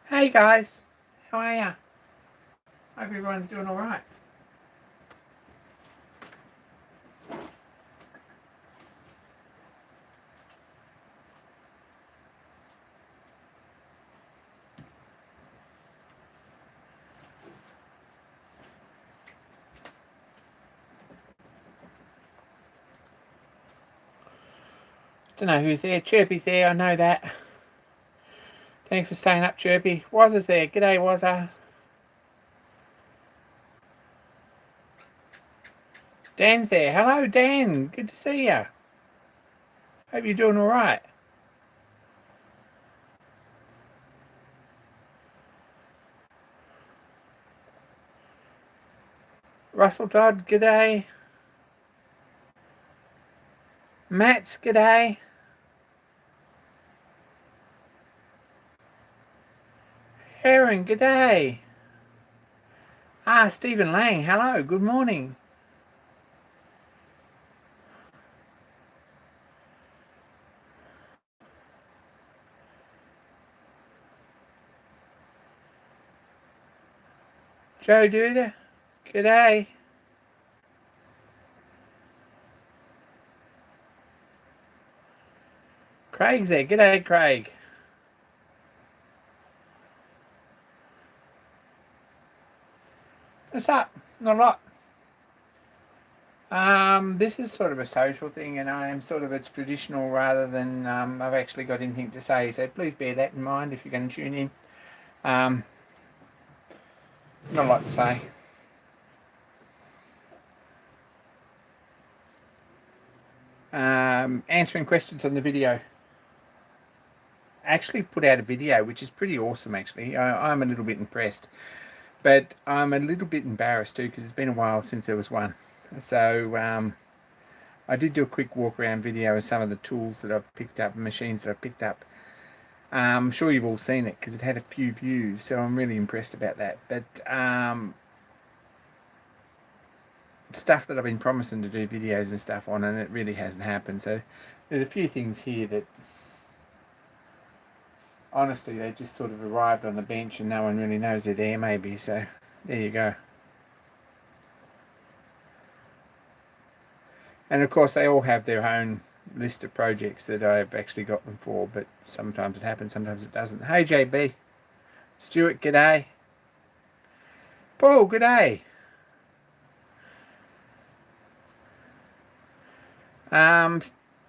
Hey guys, how are ya? Hope everyone's doing alright. Don't know who's there. Chirpy's there, I know that. Thanks for staying up, Chirpy. Wazza's there. G'day, Wazza. Dan's there. Hello, Dan. Good to see ya. Hope you're doing alright. Russell Dodd, g'day. Matt's, g'day. Aaron, g'day. Stephen Lang, hello, good morning. Joe Duda, g'day. Craig's there. G'day, Craig. What's up? Not a lot. This is sort of a social thing, and I am sort of it's traditional rather than I've actually got anything to say. So please bear that in mind if you're going to tune in. Not a lot to say. Answering questions on the video. I actually put out a video, which is pretty awesome. Actually, I'm a little bit impressed, but I'm a little bit embarrassed too because it's been a while since there was one. So I did do a quick walk around video of some of the tools that I've picked up, machines that I've picked up. I'm sure you've all seen it because it had a few views, so I'm really impressed about that. But stuff that I've been promising to do videos and stuff on, and it really hasn't happened. So there's a few things here that honestly they just sort of arrived on the bench and no one really knows they're there maybe. So there you go. And of course they all have their own list of projects that I've actually got them for, but sometimes it happens, sometimes it doesn't. Hey JB. Stuart, g'day. Paul, g'day.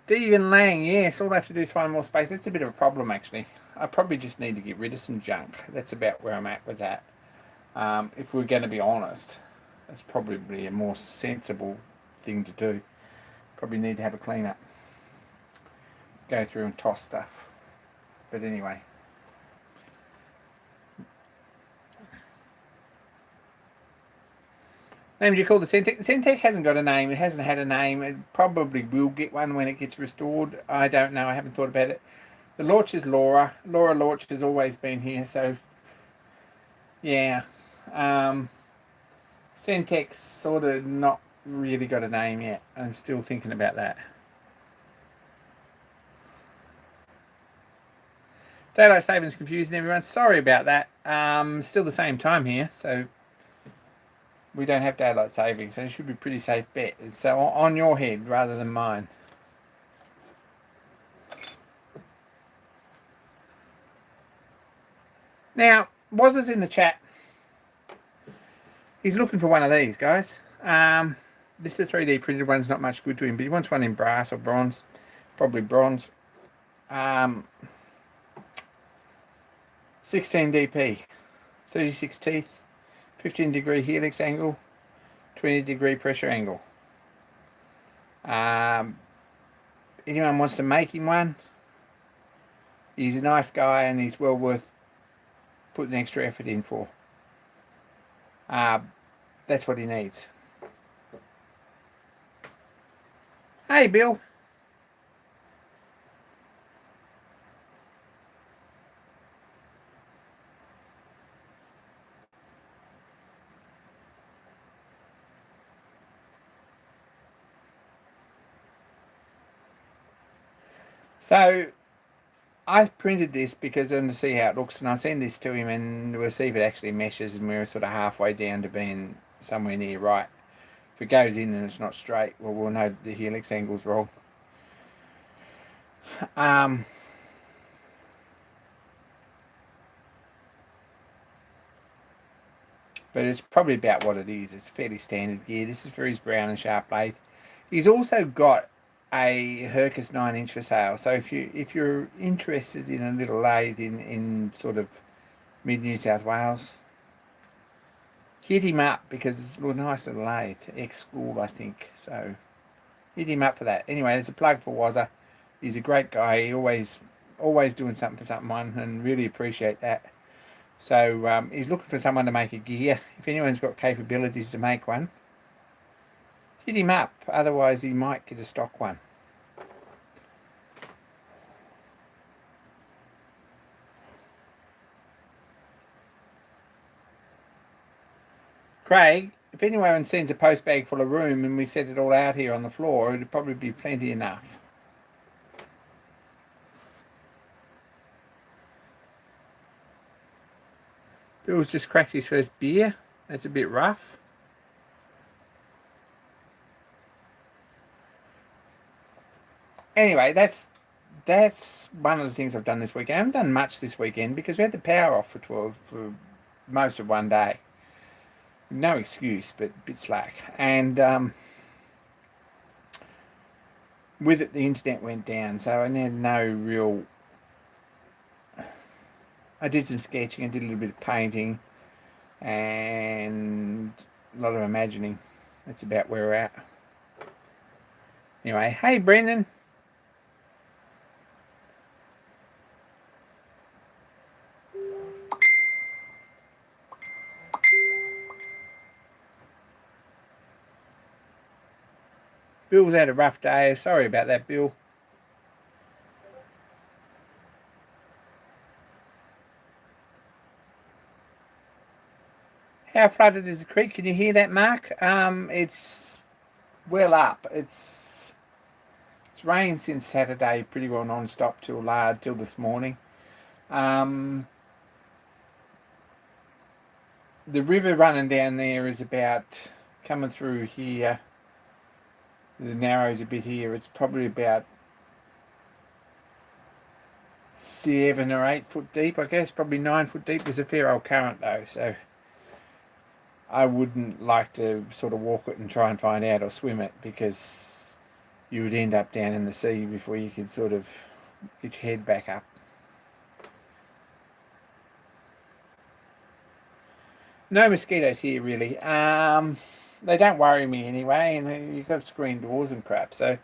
Stephen Lang, yes, all I have to do is find more space. That's a bit of a problem actually. I probably just need to get rid of some junk. That's about where I'm at with that. If we're going to be honest, that's probably a more sensible thing to do. Probably need to have a clean up. Go through and toss stuff. But anyway. Name do you call the Centec? The Centec hasn't got a name. It hasn't had a name. It probably will get one when it gets restored. I don't know. I haven't thought about it. The Lorch is Laura. Laura Lorch has always been here. So, yeah. Centec's sort of not really got a name yet. I'm still thinking about that. Daylight savings confusing everyone. Sorry about that. Still the same time here. So, we don't have daylight savings, so it should be a pretty safe bet. So on your head rather than mine. Now, Wazza's in the chat. He's looking for one of these, guys. This is a 3D printed one's not much good to him, but he wants one in brass or bronze. Probably bronze. 16 DP, 36 teeth, 15-degree helix angle, 20-degree pressure angle. Anyone wants to make him one? He's a nice guy and he's well worth putting extra effort in for. That's what he needs. Hey, Bill. So I printed this because I wanted to see how it looks, and I sent this to him, and we'll see if it actually meshes, and we're sort of halfway down to being somewhere near right. If it goes in and it's not straight, well, we'll know that the helix angle's wrong. Um, but it's probably about what it is. It's fairly standard gear. This is for his brown and sharp lathe. He's also got a Hercus 9-inch for sale. So if you're interested in a little lathe in sort of mid New South Wales, hit him up because it's a nice little lathe. Ex-school, I think. So hit him up for that. Anyway, there's a plug for Wazza. He's a great guy. He always doing something for someone, and really appreciate that. So he's looking for someone to make a gear. If anyone's got capabilities to make one, hit him up. Otherwise, he might get a stock one. Craig, if anyone sends a post bag full of room and we set it all out here on the floor, it'd probably be plenty enough. Bill's just cracked his first beer. That's a bit rough. Anyway, that's one of the things I've done this weekend. I haven't done much this weekend because we had the power off for most of one day. No excuse, but a bit slack. And with it, the internet went down, so I had no real... I did some sketching, I did a little bit of painting, and a lot of imagining. That's about where we're at. Anyway, hey Brendan. Bill's had a rough day. Sorry about that, Bill. How flooded is the creek? Can you hear that, Mark? It's well up. It's rained since Saturday, pretty well non-stop till this morning. The river running down there is about coming through here. The narrows a bit here. It's probably about 7 or 8 foot deep, I guess. Probably 9 foot deep. There's a fair old current though, so I wouldn't like to sort of walk it and try and find out or swim it, because you would end up down in the sea before you could sort of get your head back up. No mosquitoes here really. They don't worry me anyway, and you've got screen doors and crap. So,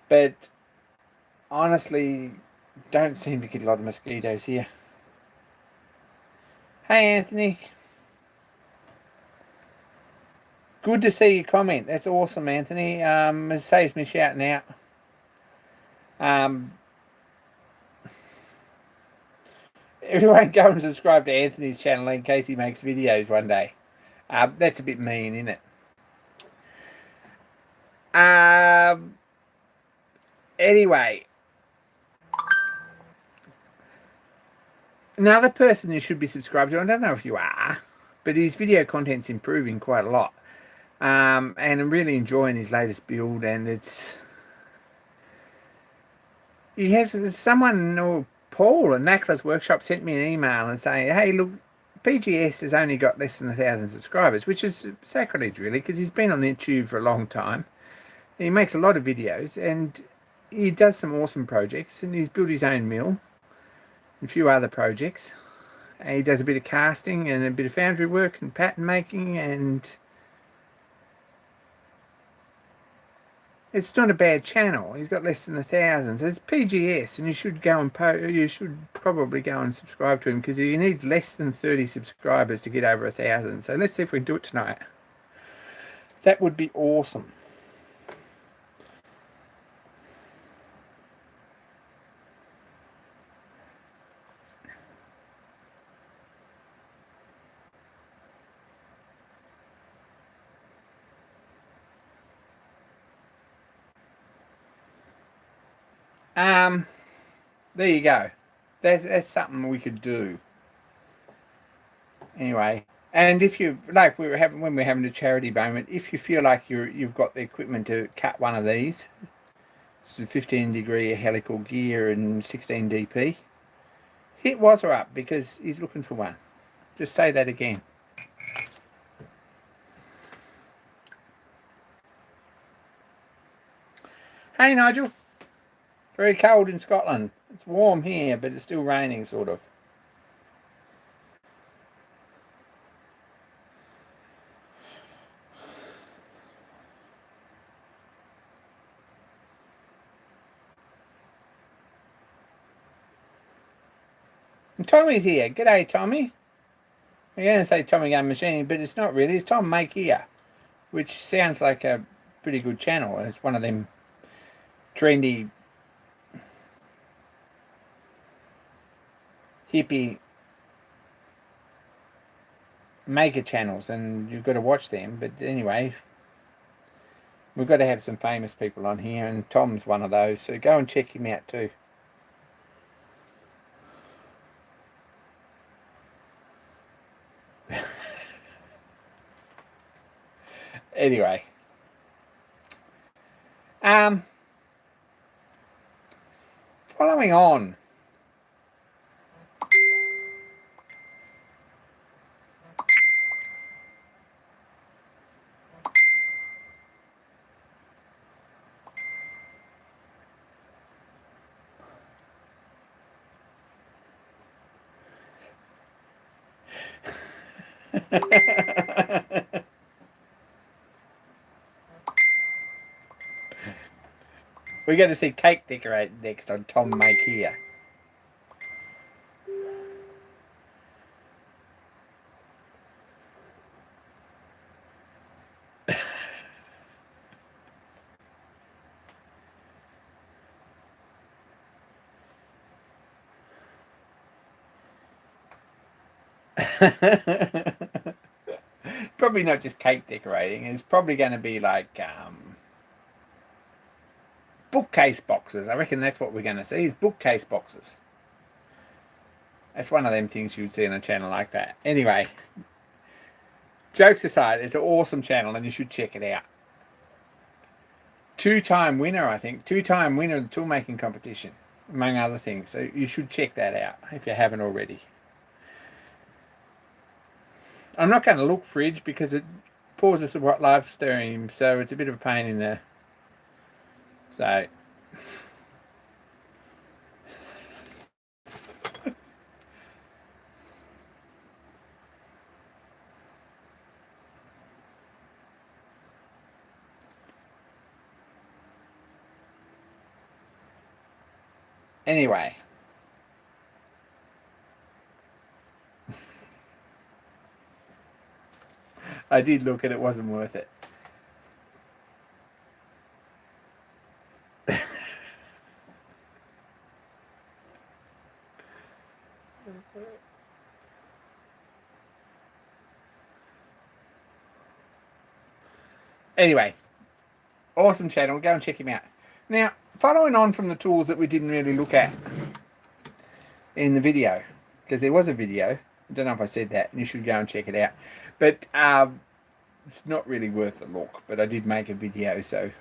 but honestly, don't seem to get a lot of mosquitoes here. Hey Anthony. Good to see your comment. That's awesome, Anthony. It saves me shouting out. Everyone go and subscribe to Anthony's channel in case he makes videos one day. That's a bit mean, isn't it? Anyway, another person you should be subscribed to, I don't know if you are, but his video content's improving quite a lot. And I'm really enjoying his latest build, and he has someone, or Paul at Knackler's Workshop, sent me an email and saying, hey, look, PGS has only got less than 1,000 subscribers, which is sacrilege really, because he's been on the YouTube for a long time. He makes a lot of videos, and he does some awesome projects, and he's built his own mill and a few other projects. And he does a bit of casting and a bit of foundry work and pattern making, and it's not a bad channel. He's got less than 1,000. So it's PGS, and you should go and you should probably go and subscribe to him, because he needs less than 30 subscribers to get over 1,000. So let's see if we can do it tonight. That would be awesome. There you go. That's something we could do. Anyway, and if you like, when we're having a charity moment, if you feel like you've got the equipment to cut one of these, it's a 15-degree helical gear and 16 DP, hit Wazza up because he's looking for one. Just say that again. Hey Nigel. Very cold in Scotland. It's warm here, but it's still raining, sort of. And Tommy's here. G'day, Tommy. I'm going to say Tommy Gun Machine, but it's not really. It's Tom Make Here, which sounds like a pretty good channel. It's one of them trendy, hippie maker channels, and you've got to watch them. But anyway, we've got to have some famous people on here, and Tom's one of those. So go and check him out too. Anyway, following on. We got to see cake decorate next on Tom Make Here. Probably not just cake decorating. It's probably going to be like bookcase boxes. I reckon that's what we're going to see, is bookcase boxes. That's one of them things you'd see on a channel like that. Anyway, jokes aside, it's an awesome channel and you should check it out. Two-time winner, I think. Two-time winner of the tool making competition, among other things. So you should check that out if you haven't already. I'm not going to look fridge because it pauses the live stream, so it's a bit of a pain in the... So... Anyway. I did look and it wasn't worth it. Anyway, awesome channel. Go and check him out. Now, following on from the tools that we didn't really look at in the video, because there was a video. I don't know if I said that, and you should go and check it out. But it's not really worth a look, but I did make a video, so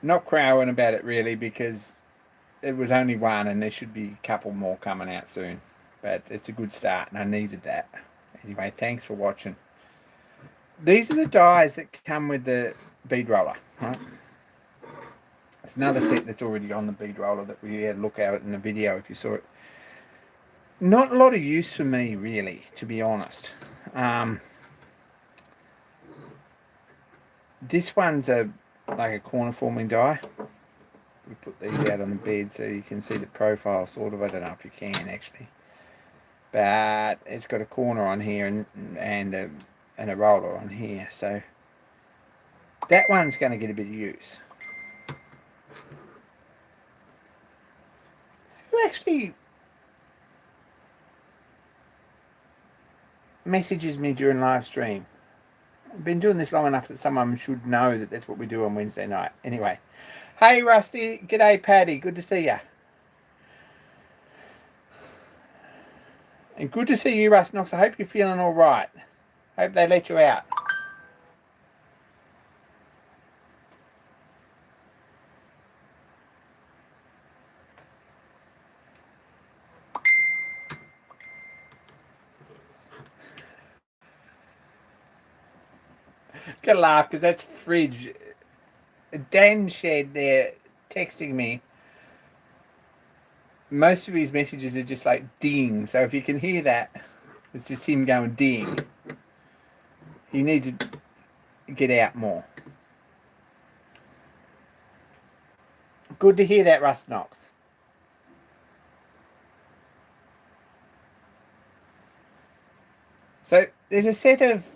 not crowing about it really, because it was only one and there should be a couple more coming out soon. But it's a good start and I needed that. Anyway, thanks for watching. These are the dies that come with the bead roller, right? It's another set that's already on the bead roller that we had a look at in the video if you saw it. Not a lot of use for me really, to be honest. This one's like a corner forming die. We put these out on the bed so you can see the profile sort of. I don't know if you can actually, but it's got a corner on here and a roller on here, so that one's going to get a bit of use. Who actually messages me during live stream? I've been doing this long enough that someone should know that that's what we do on Wednesday night. Anyway, hey Rusty, g'day Paddy, good to see ya. And good to see you, Rust Knox. I hope you're feeling all right. Hope they let you out. Gotta laugh because that's Fridge. Dan Shed there texting me. Most of his messages are just like ding. So if you can hear that, it's just him going ding. You need to get out more. Good to hear that, Rust Knox. So there's a set of,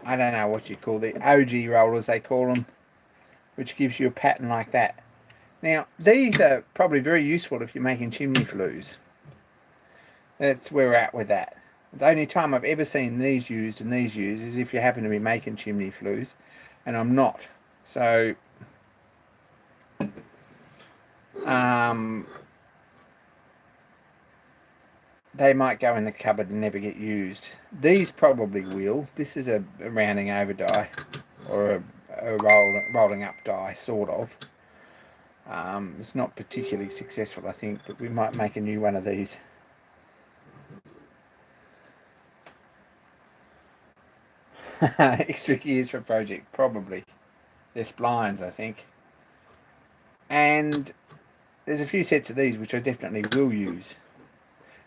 I don't know what you call the OG rollers, they call them, which gives you a pattern like that. Now, these are probably very useful if you're making chimney flues. That's where we're at with that. The only time I've ever seen these used and these used is if you happen to be making chimney flues, and I'm not. So, they might go in the cupboard and never get used. These probably will. This is a rounding over die, or a rolling up die, sort of. It's not particularly successful, I think, but we might make a new one of these. Extra gears for a project, probably. They're splines, I think. And there's a few sets of these which I definitely will use.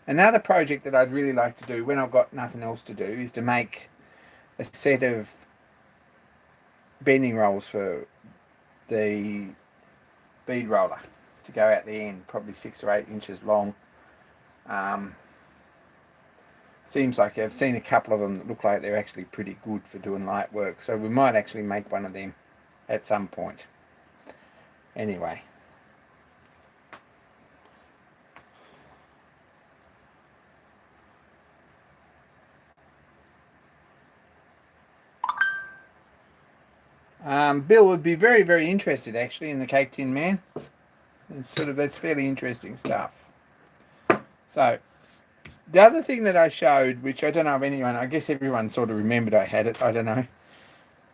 Another project that I'd really like to do when I've got nothing else to do is to make a set of bending rolls for the bead roller to go out the end, probably 6 or 8 inches long. Seems like I've seen a couple of them that look like they're actually pretty good for doing light work, so we might actually make one of them at some point. Anyway. Bill would be very, very interested actually in the Cake Tin Man. It's that's fairly interesting stuff. So the other thing that I showed, which I don't know if anyone, I guess everyone sort of remembered I had it, I don't know,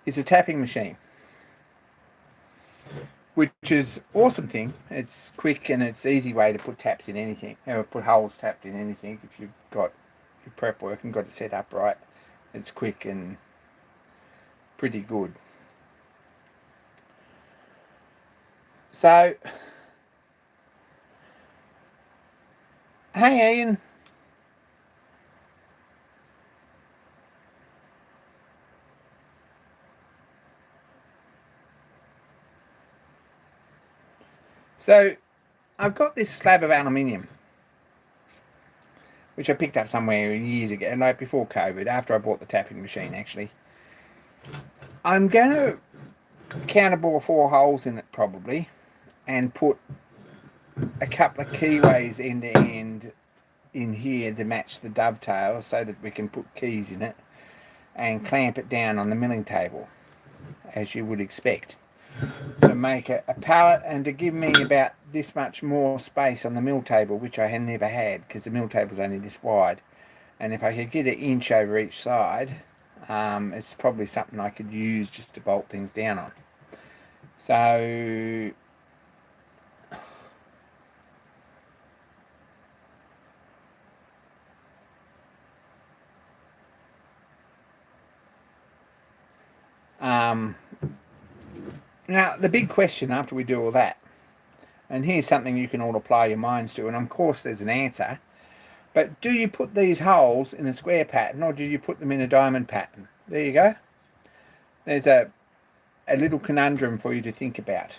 is a tapping machine, which is awesome thing. It's quick and it's easy way to put taps in anything, or put holes tapped in anything. If you've got your prep work and got it set up right, it's quick and pretty good. So, hey Ian. So, I've got this slab of aluminium, which I picked up somewhere years ago, like before COVID, after I bought the tapping machine actually. I'm going to counterbore 4 holes in it probably, and put a couple of keyways end to end in here to match the dovetail so that we can put keys in it and clamp it down on the milling table, as you would expect, to make a pallet and to give me about this much more space on the mill table, which I had never had because the mill table's only this wide. And if I could get an inch over each side, it's probably something I could use just to bolt things down on. So now the big question after we do all that, and here's something you can all apply your minds to, and of course there's an answer, but do you put these holes in a square pattern or do you put them in a diamond pattern? There you go. There's a little conundrum for you to think about.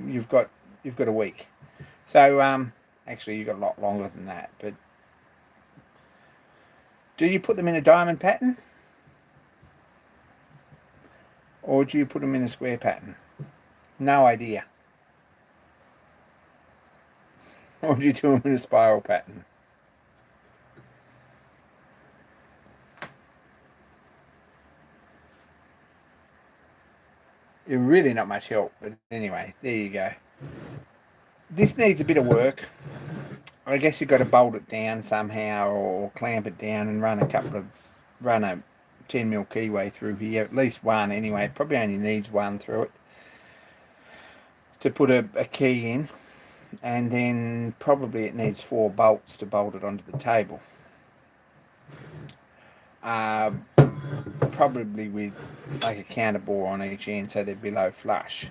You've got a week. So actually you've got a lot longer than that, but do you put them in a diamond pattern or do you put them in a square pattern? No idea. Or do you do them in a spiral pattern? You're really not much help, but anyway, there you go. This needs a bit of work. I guess you've got to bolt it down somehow or clamp it down and run a 10mm keyway through here, at least one anyway. It probably only needs one through it to put a key in, and then probably it needs 4 bolts to bolt it onto the table. Probably with like a counter bore on each end so they're below flush.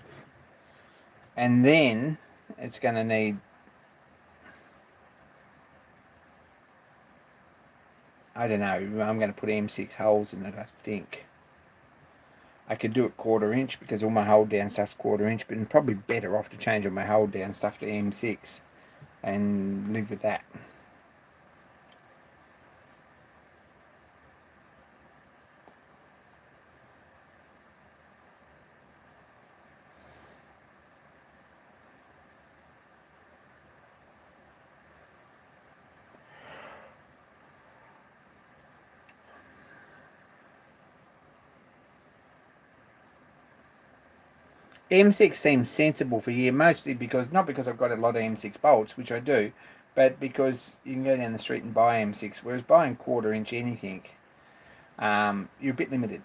And then it's going to need, I don't know, I'm going to put M6 holes in it, I think. I could do it 1/4 inch because all my hold down stuff's 1/4 inch, but I'm probably better off to change all my hold down stuff to M6 and live with that. M6 seems sensible for here, mostly because, not because I've got a lot of M6 bolts, which I do, but because you can go down the street and buy M6, whereas buying 1/4 inch anything, you're a bit limited.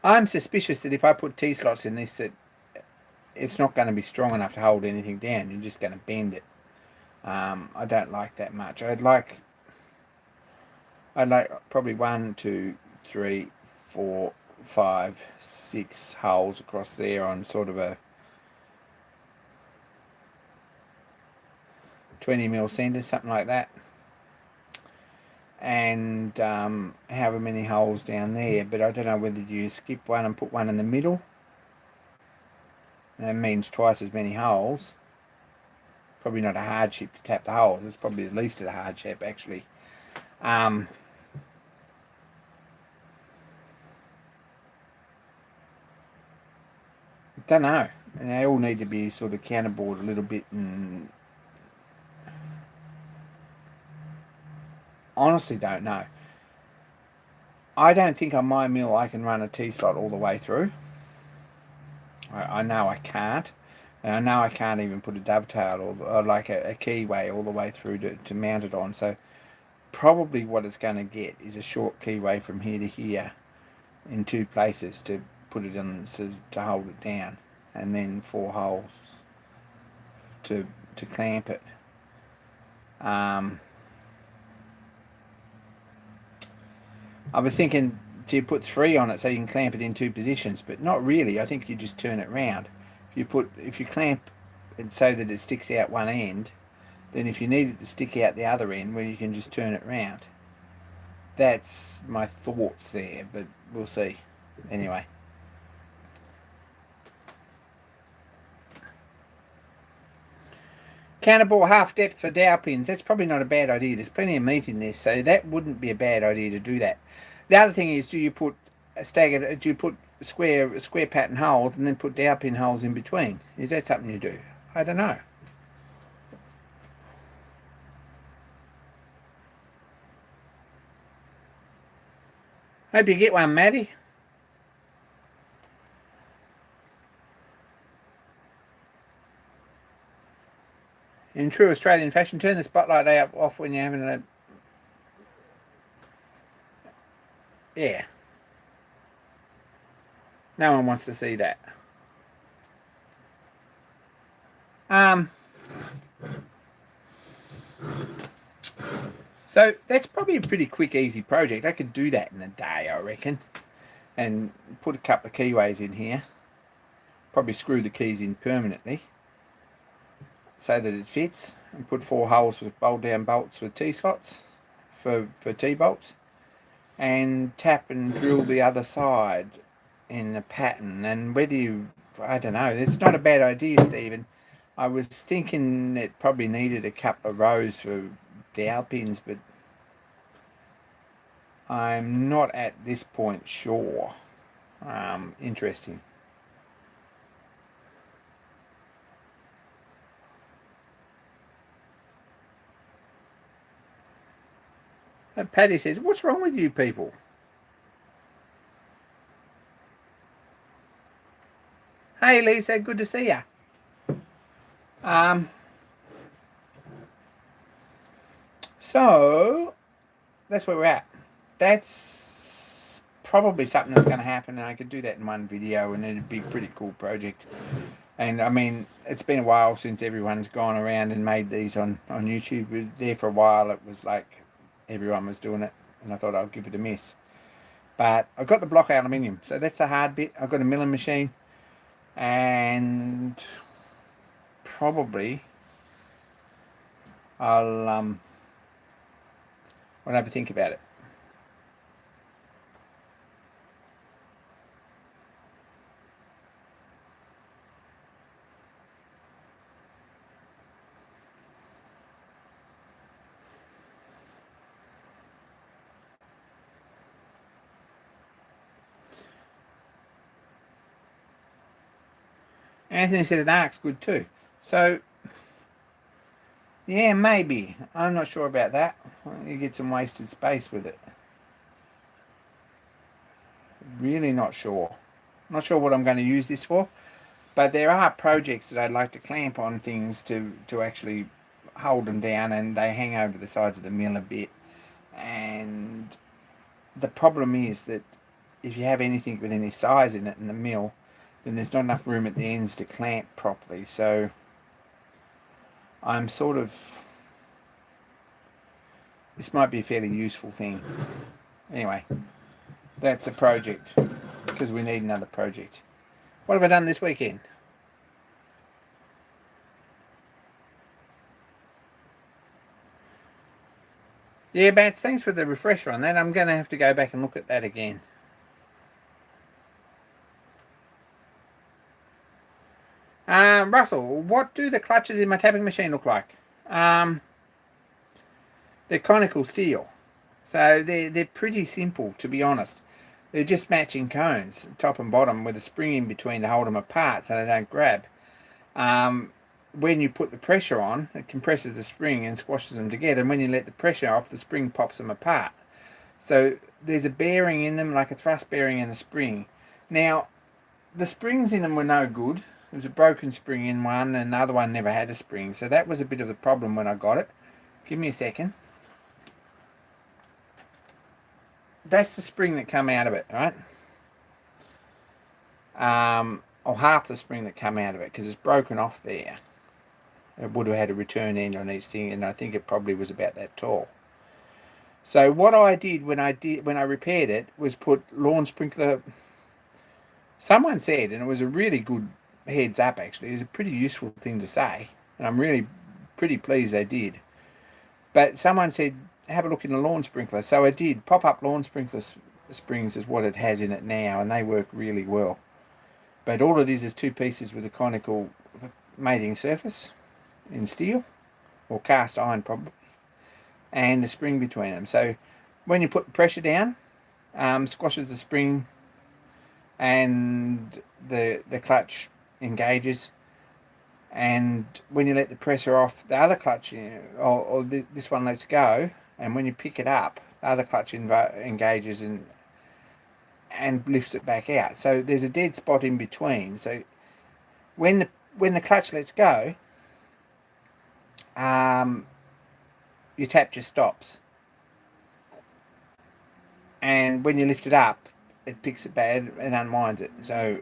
I'm suspicious that if I put T-slots in this, that it's not going to be strong enough to hold anything down. You're just going to bend it. I don't like that much. I'd like probably 1, 2, 3, 4, 5, 6 holes across there on sort of a 20mm centre, something like that. And however many holes down there, but I don't know whether you skip one and put one in the middle. That means twice as many holes. Probably not a hardship to tap the holes. It's probably the least of the hardship, actually. Don't know. And they all need to be sort of counterbored a little bit, and honestly don't know. I don't think on my mill I can run a T-slot all the way through. I know I can't. And I know I can't even put a dovetail or like a keyway all the way through to mount it on. So probably what it's going to get is a short keyway from here to here in 2 places to put it in, to hold it down, and then 4 holes to clamp it. I was thinking to put 3 on it so you can clamp it in 2 positions, but not really. I think you just turn it round. If you clamp it so that it sticks out one end, then if you need it to stick out the other end, well, you can just turn it round. That's my thoughts there, but we'll see. Anyway. Counterbore half depth for dowel pins. That's probably not a bad idea. There's plenty of meat in this, so that wouldn't be a bad idea to do that. The other thing is, do you put square pattern holes and then put dowel pin holes in between? Is that something you do? I don't know. Hope you get one, Maddie. In true Australian fashion, turn the spotlight off when you're having a... Yeah. No one wants to see that. So that's probably a pretty quick, easy project. I could do that in a day, I reckon. And put a couple of keyways in here. Probably screw the keys in permanently so that it fits. And put 4 holes with bolt-down bolts with T-slots for T-bolts. And tap and drill the other side in the pattern. And whether you... I don't know. It's not a bad idea, Stephen. I was thinking it probably needed a couple of rows for dowel pins, but I'm not at this point sure. Interesting. Patty says, what's wrong with you people? Hey Lisa, good to see ya. So that's where we're at. That's probably something that's going to happen, and I could do that in one video, and it'd be a pretty cool project. And I mean, it's been a while since everyone's gone around and made these on YouTube. There for a while, it was like everyone was doing it, and I thought I'll give it a miss. But I've got the block aluminium, so that's the hard bit. I've got a milling machine, and probably I'll have a think about it. Anthony says an ark's good too. So, yeah, maybe. I'm not sure about that. You get some wasted space with it. Really not sure. Not sure what I'm going to use this for. But there are projects that I'd like to clamp on things to actually hold them down, and they hang over the sides of the mill a bit. And the problem is that if you have anything with any size in it in the mill, then there's not enough room at the ends to clamp properly. So I'm sort of, this might be a fairly useful thing. Anyway, that's a project, because we need another project. What have I done this weekend? Yeah, Bats, thanks for the refresher on that. I'm going to have to go back and look at that again. Russell, what do the clutches in my tapping machine look like? They're conical steel. So they're pretty simple, to be honest. They're just matching cones, top and bottom, with a spring in between to hold them apart so they don't grab. When you put the pressure on, it compresses the spring and squashes them together. And when you let the pressure off, the spring pops them apart. So there's a bearing in them, like a thrust bearing and a spring. Now, the springs in them were no good. There was a broken spring in one, and another one never had a spring. So that was a bit of the problem when I got it. Give me a second. That's the spring that come out of it, right? Or half the spring that come out of it, because it's broken off there. It would have had a return end on each thing, and I think it probably was about that tall. So what I did when I repaired it was put lawn sprinkler. Someone said, and it was a really good heads up actually, it was a pretty useful thing to say, and I'm really pretty pleased they did. But someone said, have a look in the lawn sprinkler. So I did. Pop-up lawn sprinkler springs is what it has in it now, and they work really well. But all it is two pieces with a conical mating surface in steel, or cast iron probably, and the spring between them. So when you put the pressure down, squashes the spring, and the clutch engages. And when you let the pressure off, the other clutch, or this one lets go, and when you pick it up, the other clutch engages and lifts it back out. So there's a dead spot in between. So when the clutch lets go, your tap just stops, and when you lift it up, it picks it back and unwinds it. So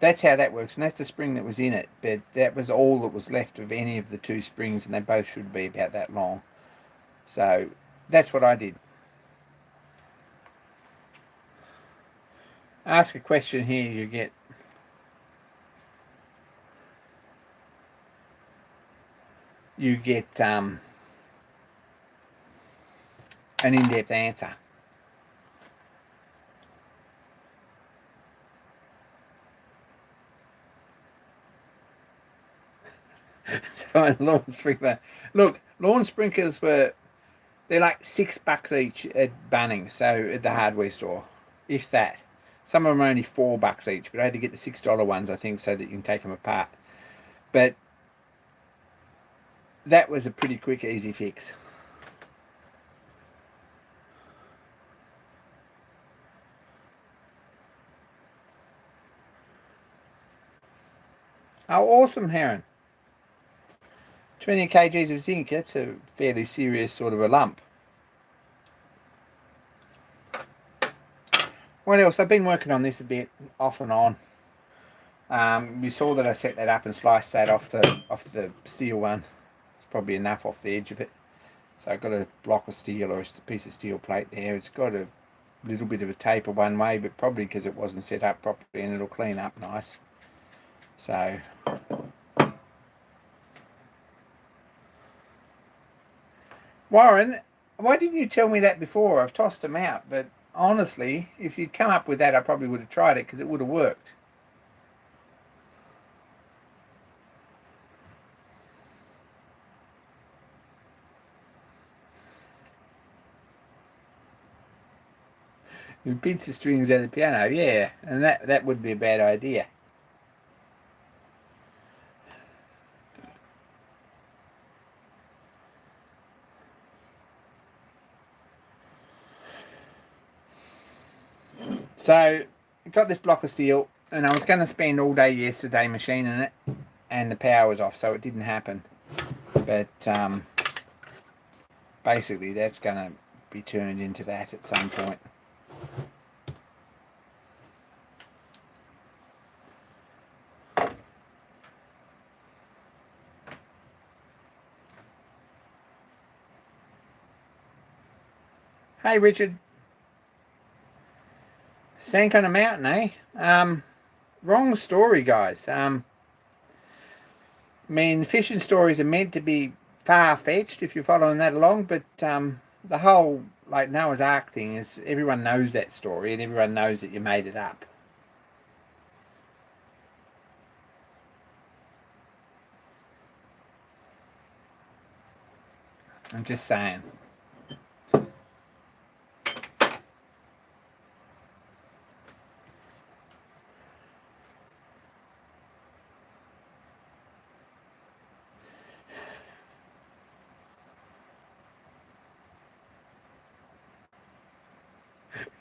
that's how that works, and that's the spring that was in it. But that was all that was left of any of the two springs, and they both should be about that long. So that's what I did. Ask a question here, you get an in-depth answer. So lawn sprinkler. Look, lawn sprinklers they're like $6 each at Bunnings, so at the hardware store, if that. Some of them are only $4 each, but I had to get the $6 ones, I think, so that you can take them apart. But that was a pretty quick, easy fix. Oh, awesome, Heron. 20 kgs of zinc, that's a fairly serious sort of a lump. What else? I've been working on this a bit, off and on. You saw that I set that up and sliced that off the steel one. It's probably enough off the edge of it. So I've got a block of steel or a piece of steel plate there. It's got a little bit of a taper one way, but probably because it wasn't set up properly, and it'll clean up nice. So Warren, why didn't you tell me that before? I've tossed them out, but honestly, if you'd come up with that, I probably would have tried it because it would have worked. You pinch the strings out of the piano, yeah, and that would be a bad idea. So, got this block of steel, and I was going to spend all day yesterday machining it, and the power was off, so it didn't happen. But basically, that's going to be turned into that at some point. Hey, Richard. Sank on a mountain, eh? Wrong story, guys. I mean, fishing stories are meant to be far-fetched if you're following that along, but the whole, like, Noah's Ark thing is everyone knows that story and everyone knows that you made it up. I'm just saying.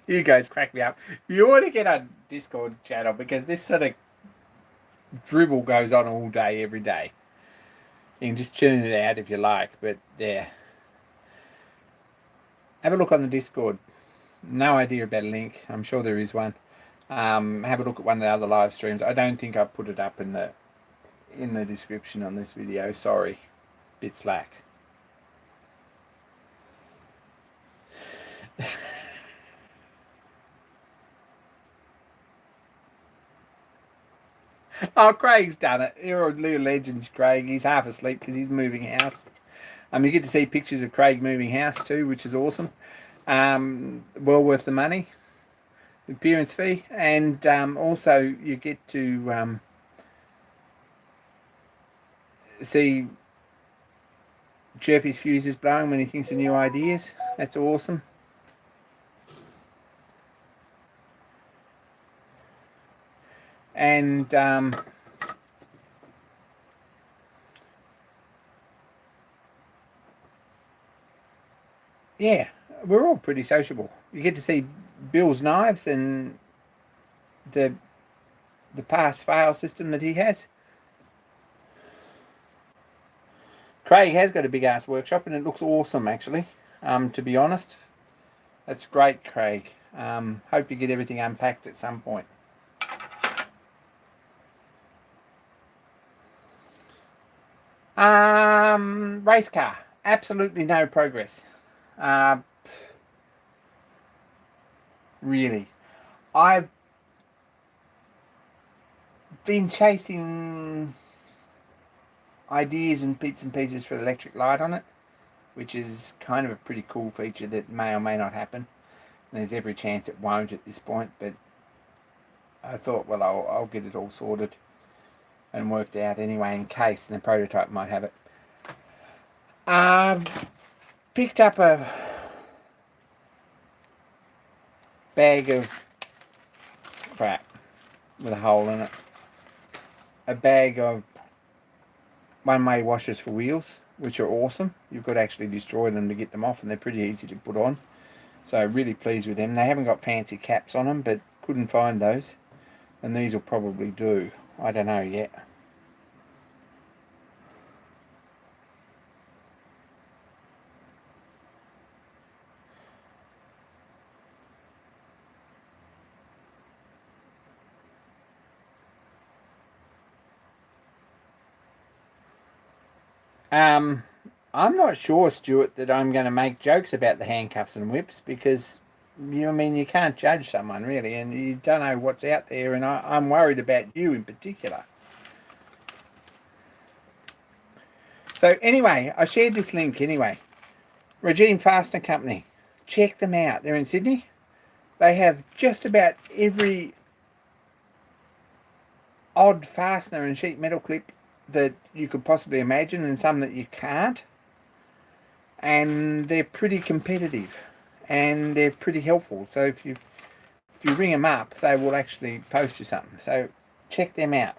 You guys crack me up. You ought to get on Discord channel because this sort of dribble goes on all day, every day. You can just tune it out if you like, but yeah. Have a look on the Discord. No idea about a link. I'm sure there is one. Have a look at one of the other live streams. I don't think I put it up in the description on this video. Sorry, bit slack. Oh, Craig's done it. You're a little legend, Craig. He's half asleep because he's moving house. You get to see pictures of Craig moving house too, which is awesome. Well worth the money, the appearance fee, and also you get to see Chirpy's fuses blowing when he thinks of new ideas. That's awesome. And yeah, we're all pretty sociable. You get to see Bill's knives and the pass fail system that he has. Craig has got a big ass workshop and it looks awesome actually. To be honest, that's great, Craig. Hope you get everything unpacked at some point. Race car, absolutely no progress. Really, I've been chasing ideas and bits and pieces for the electric light on it, which is kind of a pretty cool feature that may or may not happen. And there's every chance it won't at this point, but I thought, well, I'll get it all sorted and worked out anyway in case, and the prototype might have it. Picked up a bag of crap with a hole in it. A bag of one-way washers for wheels, which are awesome. You've got to actually destroy them to get them off, and they're pretty easy to put on. So really pleased with them. They haven't got fancy caps on them, but couldn't find those. And these will probably do. I don't know yet. I'm not sure, Stuart, that I'm going to make jokes about the handcuffs and whips because you can't judge someone really, and you don't know what's out there, and I'm worried about you in particular. So anyway, I shared this link anyway. Regime Fastener Company. Check them out. They're in Sydney. They have just about every odd fastener and sheet metal clip that you could possibly imagine, and some that you can't. And they're pretty competitive, and they're pretty helpful. So if you ring them up, they will actually post you something. So check them out.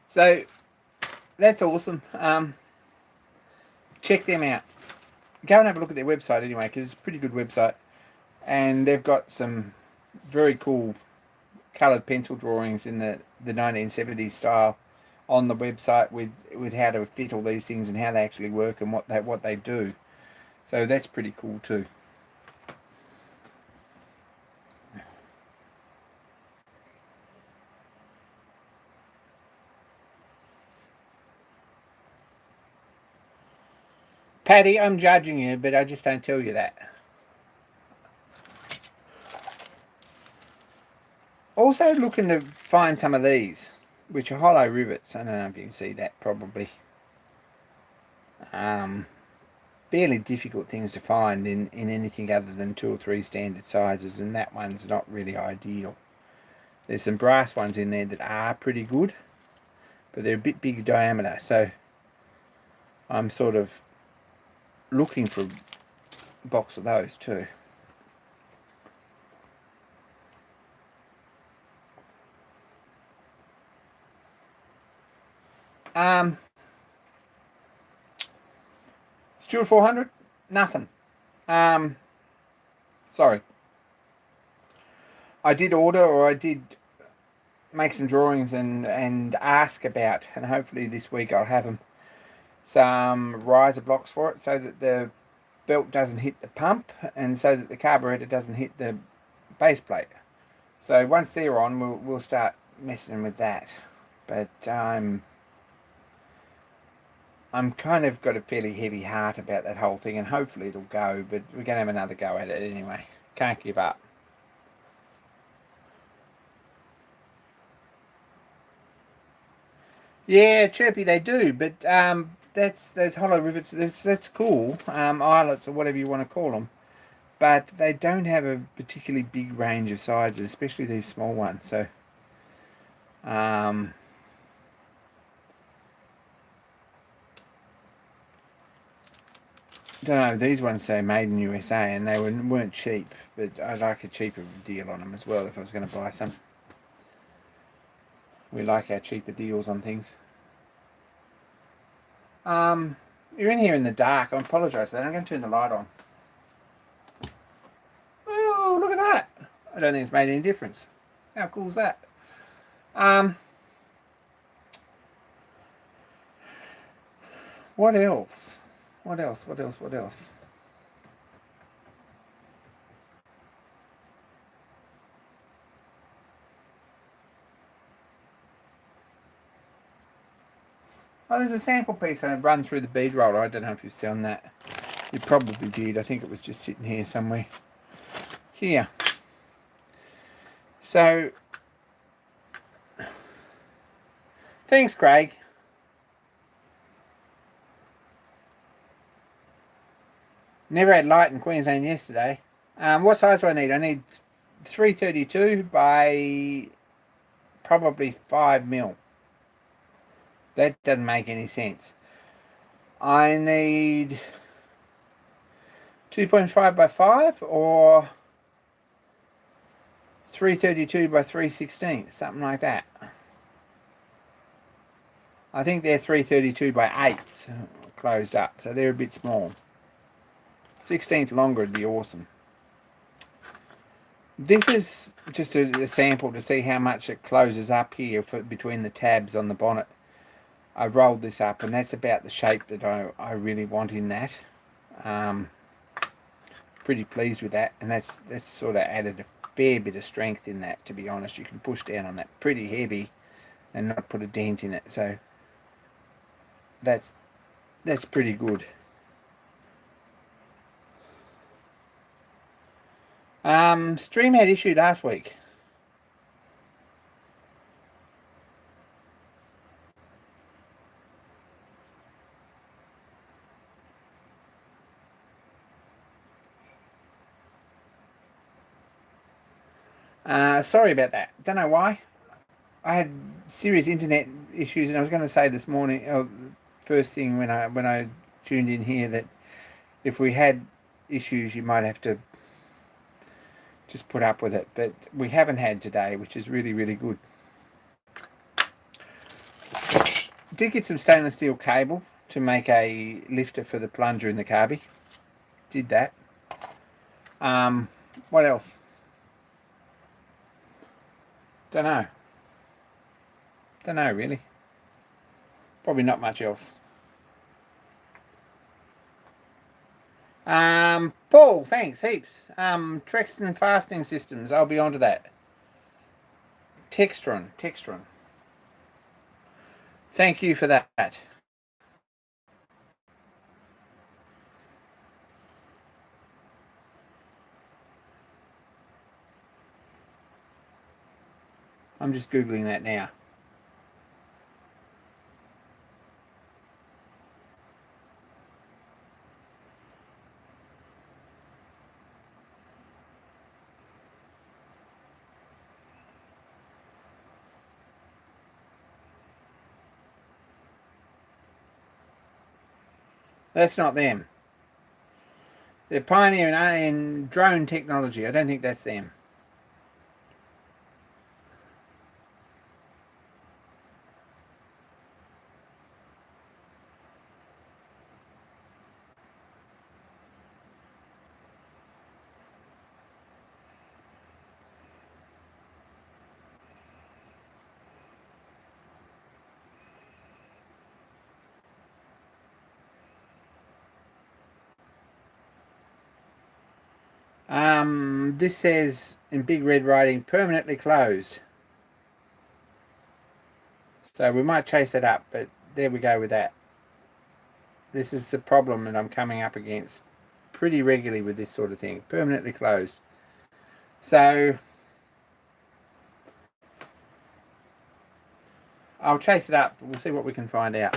So that's awesome. Check them out. Go and have a look at their website anyway, because it's a pretty good website, and they've got some very cool coloured pencil drawings in the 1970s style on the website with how to fit all these things and how they actually work and what they do. So that's pretty cool too. Patty, I'm judging you, but I just don't tell you that. Also looking to find some of these, which are hollow rivets. I don't know if you can see that, probably. Fairly difficult things to find in anything other than 2 or 3 standard sizes, and that one's not really ideal. There's some brass ones in there that are pretty good, but they're a bit big diameter, so I'm sort of looking for a box of those too. Stuart 400, nothing. Sorry. I did order, or I did make some drawings and ask about, and hopefully this week I'll have them, some riser blocks for it so that the belt doesn't hit the pump and so that the carburetor doesn't hit the base plate. So once they're on, we'll start messing with that. But I'm kind of got a fairly heavy heart about that whole thing, and hopefully it'll go, but we're going to have another go at it anyway. Can't give up. Yeah, chirpy they do, but that's those hollow rivets. That's cool, eyelets or whatever you want to call them, but they don't have a particularly big range of sizes, especially these small ones. So, don't know. These ones say made in USA, and they weren't cheap, but I'd like a cheaper deal on them as well if I was going to buy some. We like our cheaper deals on things. You're in here in the dark. I apologise for that. I'm going to turn the light on. Oh, look at that. I don't think it's made any difference. How cool is that? What else? What else? What else? What else? Oh, there's a sample piece I run through the bead roller. I don't know if you've seen that. You probably did. I think it was just sitting here somewhere. Here. So, thanks, Craig. Never had light in Queensland yesterday. What size do I need? I need 332 by probably 5mm. That doesn't make any sense. I need 2.5 by 5 or 332 by 316, something like that. I think they're 332 by 8 closed up, so they're a bit small. 16th longer would be awesome. This is just a sample to see how much it closes up here between the tabs on the bonnet. I rolled this up, and that's about the shape that I really want in that. Pretty pleased with that, and that's sort of added a fair bit of strength in that, to be honest. You can push down on that pretty heavy and not put a dent in it, so that's pretty good. Stream had issue last week. Sorry about that. Don't know why. I had serious internet issues, and I was going to say this morning, first thing when I tuned in here, that if we had issues, you might have to just put up with it. But we haven't had today, which is really, really good. Did get some stainless steel cable to make a lifter for the plunger in the carby. Did that. What else? Don't know really. Probably not much else. Paul, thanks heaps. Trexton fastening systems, I'll be onto that. Textron. Thank you for that. I'm just Googling that now. That's not them. They're pioneering in drone technology. I don't think that's them. This says in big red writing, permanently closed. So we might chase it up, but there we go with that. This is the problem that I'm coming up against pretty regularly with this sort of thing. Permanently closed. So I'll chase it up. We'll see what we can find out.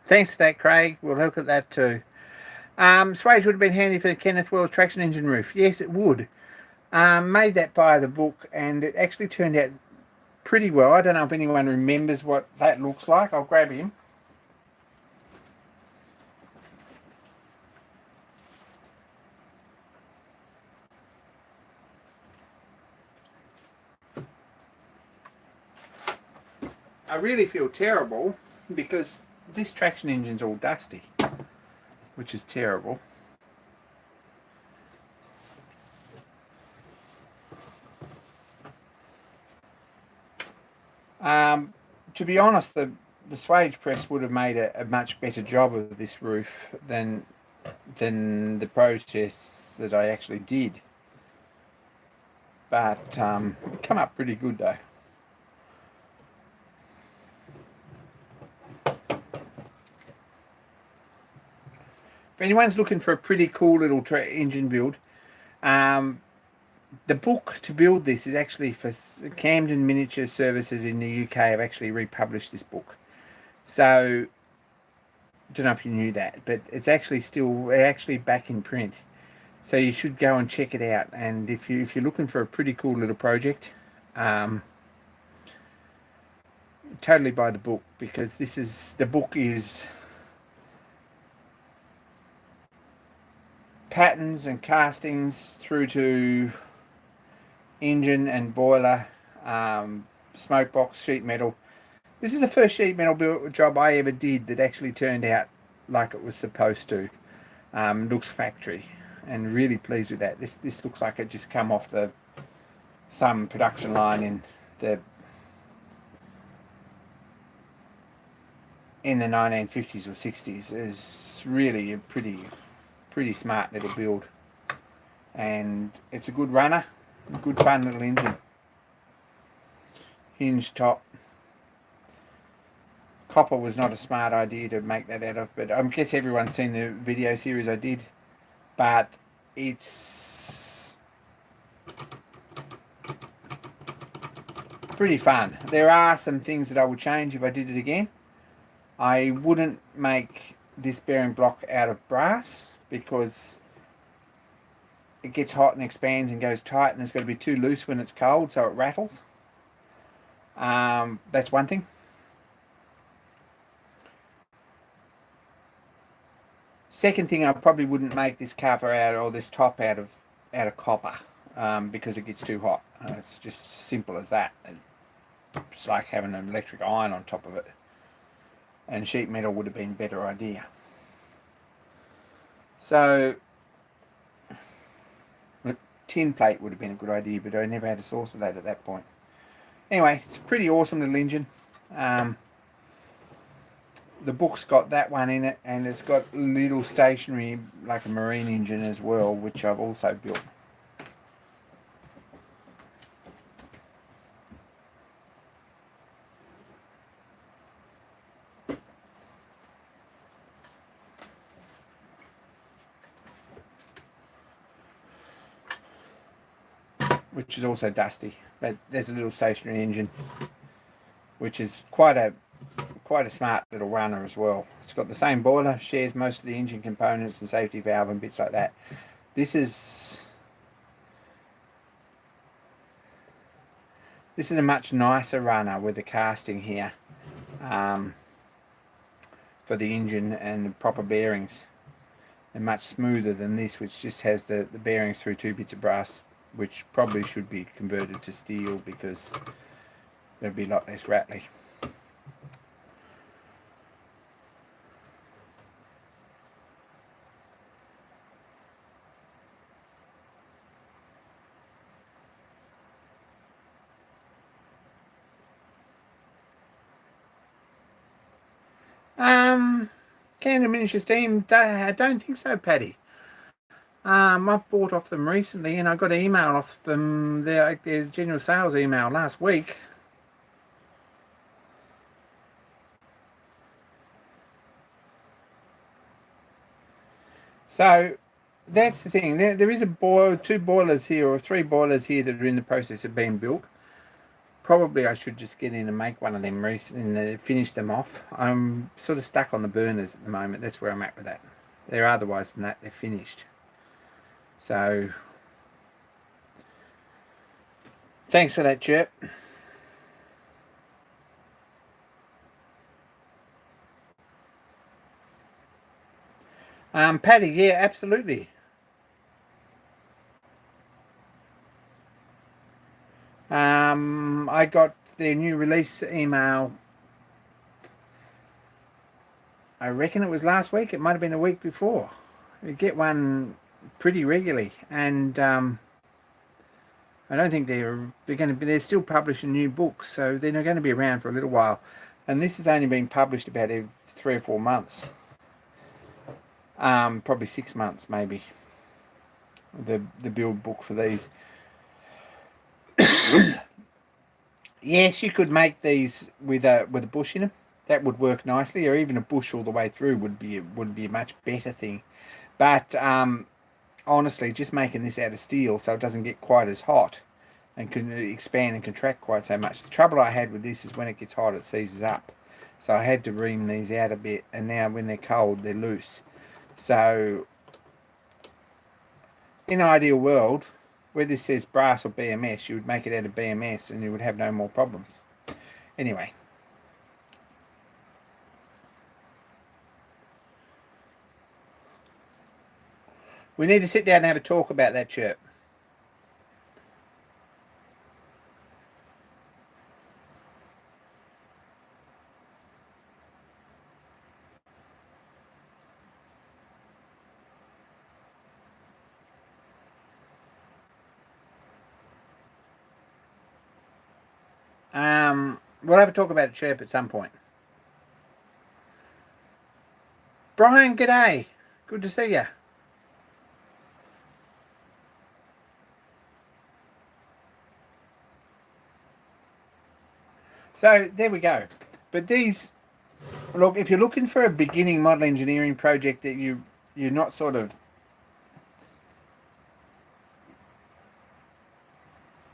Thanks for that, Craig. We'll look at that too. Swage would have been handy for Kenneth Wells traction engine roof. Yes, it would. Made that by the book, and it actually turned out pretty well. I don't know if anyone remembers what that looks like. I'll grab him. I really feel terrible because this traction engine's all dusty, which is terrible. To be honest, the swage press would have made a much better job of this roof than the protests that I actually did. But it come up pretty good though. If anyone's looking for a pretty cool little engine build, the book to build this is actually for Camden Miniature Services in the UK. Have actually republished this book, so I don't know if you knew that, but it's actually back in print. So you should go and check it out. And if you're looking for a pretty cool little project, totally buy the book, because the book is patterns and castings through to engine and boiler, smoke box sheet metal. This is the first sheet metal build job I ever did that actually turned out like it was supposed to. Looks factory, and really pleased with that. This looks like it just come off some production line in the 1950s or 60s. Is really a pretty smart little build, and it's a good runner, a good fun little engine. Hinge top. Copper was not a smart idea to make that out of, but I guess everyone's seen the video series I did. But it's pretty fun. There are some things that I would change if I did it again. I wouldn't make this bearing block out of brass because it gets hot and expands and goes tight, and it's got to be too loose when it's cold, so it rattles. That's one thing. Second thing, I probably wouldn't make this cover out or this top out of copper because it gets too hot. It's just simple as that. It's like having an electric iron on top of it. And sheet metal would have been a better idea. So tin plate would have been a good idea, but I never had a source of that at that point. Anyway, it's a pretty awesome little engine. The book's got that one in it, and it's got little stationary, like a marine engine as well, which I've also built. Which is also dusty, but there's a little stationary engine, which is quite a smart little runner as well. It's got the same boiler, shares most of the engine components and safety valve and bits like that. This is a much nicer runner with the casting here for the engine and the proper bearings, and much smoother than this, which just has the bearings through 2 bits of brass, which probably should be converted to steel because there'd be a lot less rattly. Can diminish steam? I don't think so, Paddy. I've bought off them recently, and I got an email off them, their general sales email last week. So that's the thing. There is a 2 boilers here, or 3 boilers here that are in the process of being built. Probably I should just get in and make one of them and finish them off. I'm sort of stuck on the burners at the moment. That's where I'm at with that. They're otherwise than that, they're finished. So thanks for that chirp. Paddy, yeah, absolutely. I got their new release email. I reckon it was last week. It might have been the week before. We get one pretty regularly, and I don't think they're still publishing new books, so they're going to be around for a little while. And this has only been published about every 3 or 4 months. Probably 6 months, maybe. The build book for these. Yes, you could make these with a bush in them. That would work nicely, or even a bush all the way through would be a much better thing. But honestly, just making this out of steel so it doesn't get quite as hot and can expand and contract quite so much. The trouble I had with this is when it gets hot, it seizes up. So I had to ream these out a bit, and now when they're cold, they're loose. So in an ideal world, where this says brass or BMS, you would make it out of BMS and you would have no more problems. Anyway. We need to sit down and have a talk about that, chirp. We'll have a talk about a chirp at some point. Brian, g'day. Good to see you. So there we go. But these, look, if you're looking for a beginning model engineering project that you're not sort of,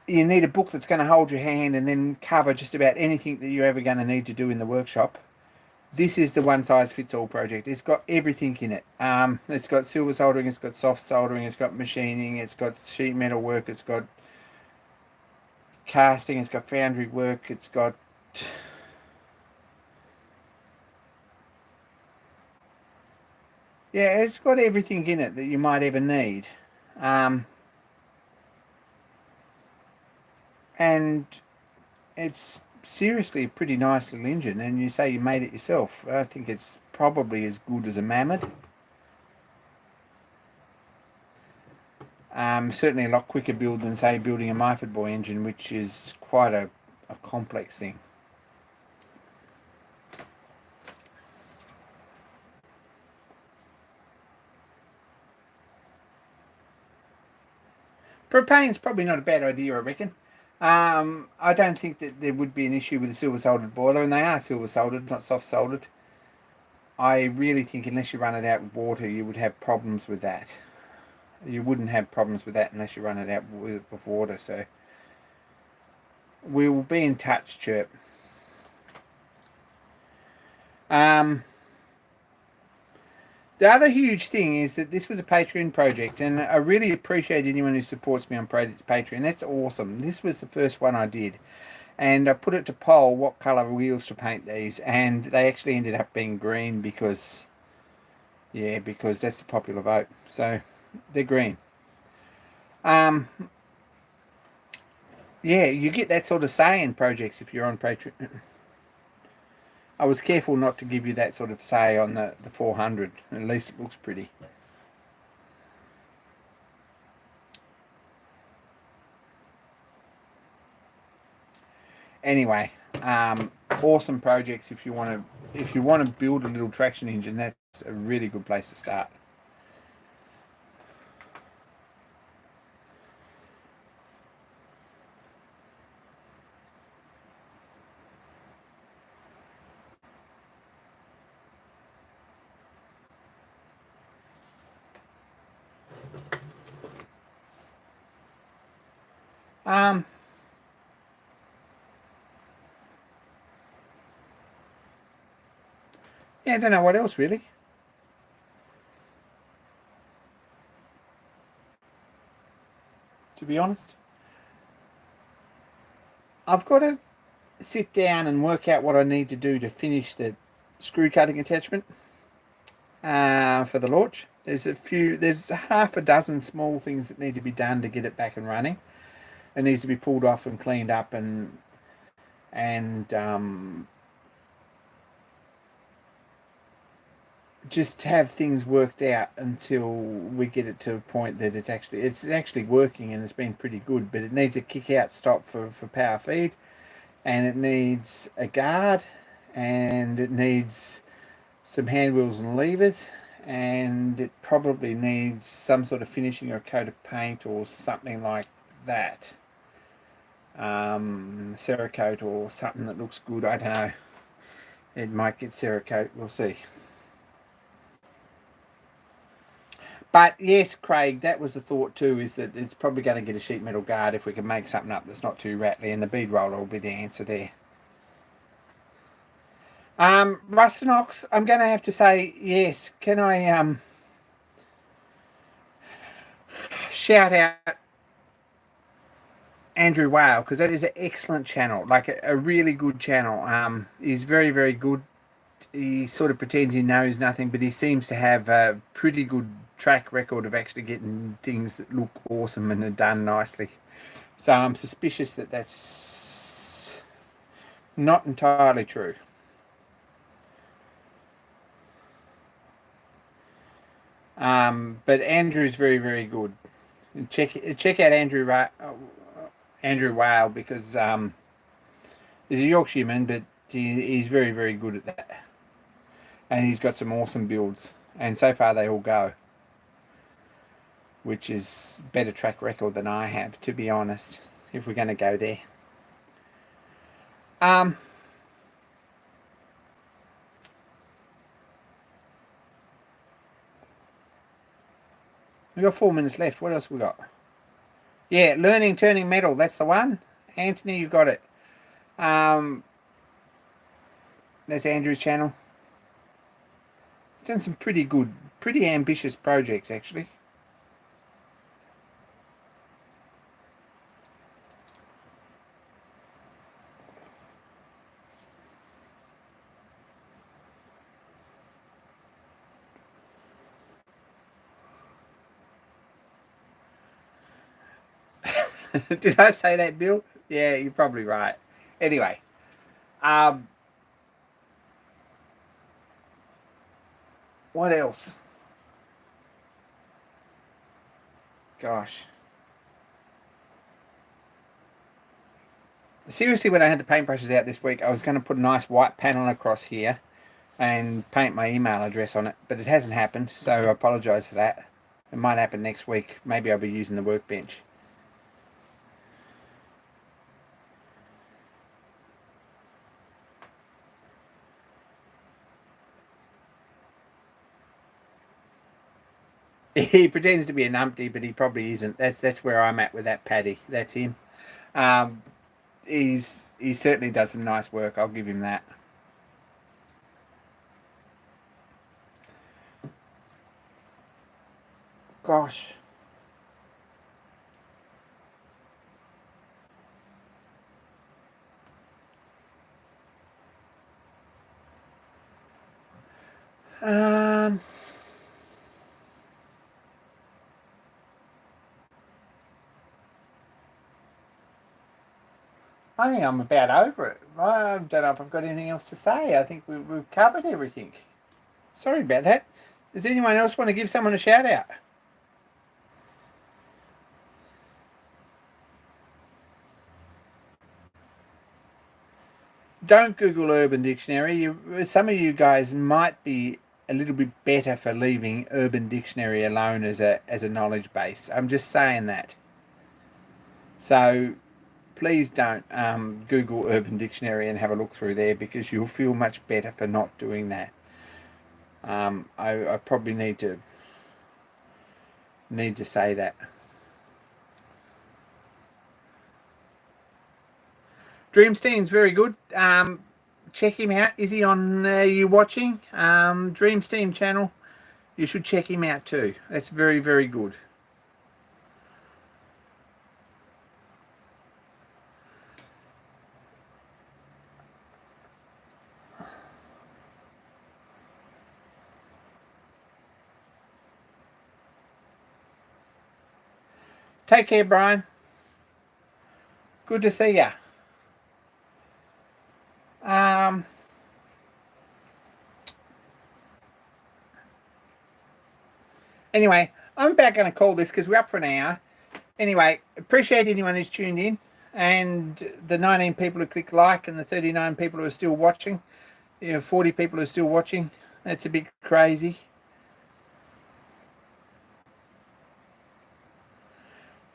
you need a book that's going to hold your hand and then cover just about anything that you're ever going to need to do in the workshop. This is the one size fits all project. It's got everything in it. It's got silver soldering, it's got soft soldering, it's got machining, it's got sheet metal work, it's got casting, it's got foundry work, it's got yeah, it's got everything in it that you might ever need. And it's seriously a pretty nice little engine, and you say you made it yourself. I think it's probably as good as a Mammoth. Certainly a lot quicker build than, say, building a Myford Boy engine, which is quite a complex thing. Propane's probably not a bad idea, I reckon. I don't think that there would be an issue with a silver soldered boiler, and they are silver soldered, not soft soldered. I really think unless you run it out with water, you would have problems with that. You wouldn't have problems with that unless you run it out with water. So we will be in touch, Chirp. The other huge thing is that this was a Patreon project, and I really appreciate anyone who supports me on Patreon. That's awesome. This was the first one I did, and I put it to poll what colour wheels to paint these, and they actually ended up being green because, yeah, because that's the popular vote. So they're green. Yeah, you get that sort of say in projects if you're on Patreon. I was careful not to give you that sort of say on the 400. At least it looks pretty. Anyway, awesome projects if you want to build a little traction engine. That's a really good place to start. Yeah, I don't know what else really. To be honest, I've got to sit down and work out what I need to do to finish the screw cutting attachment for the launch. There's half a dozen small things that need to be done to get it back and running. It needs to be pulled off and cleaned up and just have things worked out until we get it to a point that it's actually working and it's been pretty good. But it needs a kick out stop for power feed, and it needs a guard, and it needs some hand wheels and levers, and it probably needs some sort of finishing or a coat of paint or something like that. Cerakote or something that looks good. I don't know. It might get Cerakote. We'll see. But yes, Craig, that was the thought too, is that it's probably going to get a sheet metal guard if we can make something up that's not too rattly, and the bead roller will be the answer there. Rustinox, I'm going to have to say yes. Can I shout out Andrew Whale, because that is an excellent channel, like a really good channel. He's very, very good. He sort of pretends he knows nothing, but he seems to have a pretty good track record of actually getting things that look awesome and are done nicely. So I'm suspicious that that's not entirely true. But Andrew's very, very good. Check out Andrew Whale, because He's a Yorkshireman, but he's very, very good at that. And he's got some awesome builds. And so far they all go, which is better track record than I have, to be honest, if we're going to go there. We've got 4 minutes left. What else we got? Yeah, learning turning metal. That's the one. Anthony, you got it. That's Andrew's channel. He's done some pretty good, pretty ambitious projects, actually. Did I say that, Bill? Yeah, you're probably right. Anyway, what else? Gosh. Seriously, when I had the paintbrushes out this week, I was going to put a nice white panel across here and paint my email address on it, but it hasn't happened, so I apologise for that. It might happen next week. Maybe I'll be using the workbench. He pretends to be a numpty, but he probably isn't. That's where I'm at with that Paddy. That's him. He certainly does some nice work. I'll give him that. Gosh. I think I'm about over it. I don't know if I've got anything else to say. I think we've covered everything. Sorry about that. Does anyone else want to give someone a shout out? Don't Google Urban Dictionary. Some of you guys might be a little bit better for leaving Urban Dictionary alone as a knowledge base. I'm just saying that. So please don't Google Urban Dictionary and have a look through there, because you'll feel much better for not doing that. I probably need to say that. Dreamstein's very good. Check him out. Is he on you watching? Dreamstein channel. You should check him out too. That's very, very good. Take care, Brian. Good to see ya. Anyway, I'm about going to call this because we're up for an hour. Anyway, appreciate anyone who's tuned in, and the 19 people who clicked like, and the 39 people who are still watching. 40 people who are still watching. That's a bit crazy.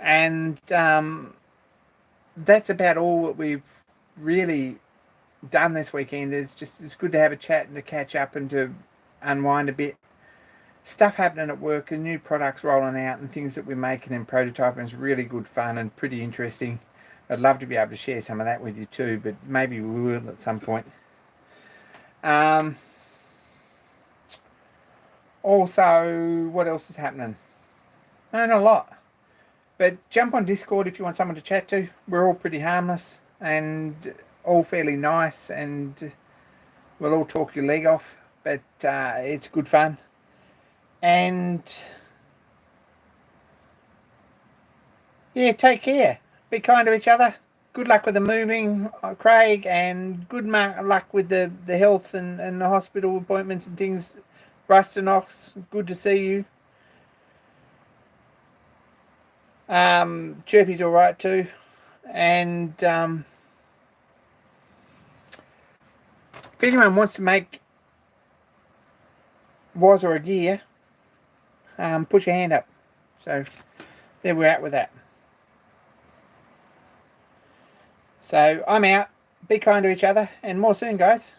And that's about all that we've really done this weekend. It's good to have a chat and to catch up and to unwind a bit. Stuff happening at work and new products rolling out and things that we're making and prototyping is really good fun and pretty interesting. I'd love to be able to share some of that with you too, but maybe we will at some point. Also, what else is happening? Not a lot. But jump on Discord if you want someone to chat to. We're all pretty harmless and all fairly nice, and we'll all talk your leg off, but it's good fun. And yeah, take care. Be kind to each other. Good luck with the moving, Craig, and good luck with the health and the hospital appointments and things. Rustanox, good to see you. Chirpy's all right too, and if anyone wants to make wazza or a gear, put your hand up. So there we're at with that. So I'm out. Be kind to each other, and more soon, guys.